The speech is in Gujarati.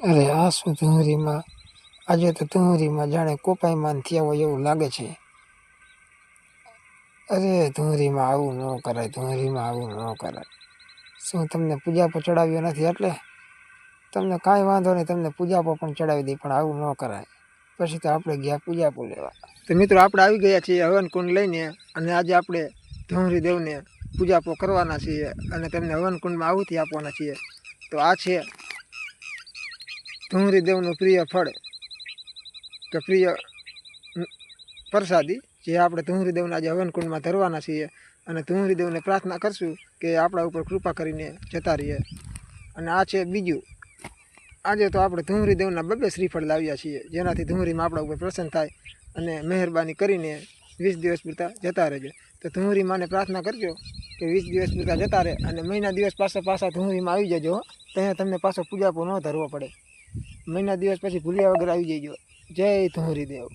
અરે આ શું ધુંવરીમાં આજે તો ધુંવરીમાં જાણે કોપાઈમાન થયા હોય એવું લાગે છે. અરે ધુંવરીમાં આવું ન કરાય, ધુંવરીમાં આવું ન કરાય. શું તમને પૂજાપો ચડાવ્યો નથી એટલે? તમને કાંઈ વાંધો નહીં, તમને પૂજાપો પણ ચડાવી દઈ, પણ આવું ન કરાય. પછી તો આપણે ગયા પૂજાપો લેવા. તો મિત્રો આપણે આવી ગયા છીએ હવન કુંડ લઈને, અને આજે આપણે ધુંવરી દેવને પૂજાપો કરવાના છીએ અને તેમને હવન કુંડમાં આહુતિ આપવાના છીએ. તો આ છે ધુંવરી દેવનું પ્રિય ફળ કે પ્રિય પ્રસાદી, જે આપણે ધુંવરી દેવને આજે હવન કુંડમાં ધરવાના છીએ. અને ધુંવરી દેવને પ્રાર્થના કરશું કે આપણા ઉપર કૃપા કરીને જતા રહીએ. અને આ છે બીજું, આજે તો આપણે ધુંવરી દેવના 2 શ્રીફળ લાવ્યા છીએ, જેનાથી ધુંવરીમાં આપણા ઉપર પ્રસન્ન થાય અને મહેરબાની કરીને 20 દિવસ પૂરતા જતા રહેજો. તો ધુંવરી માને પ્રાર્થના કરજો કે 20 દિવસ પૂરતા જતા રહે અને મહિના દિવસ પાછા ધુંવરીમાં આવી જજો. ત્યાં તમને પાછો પૂજાપો ન ધરવો પડે. મહિના દિવસ પછી ભૂલ્યા વગર આવી જજો. જય ધુંવરી દેવ.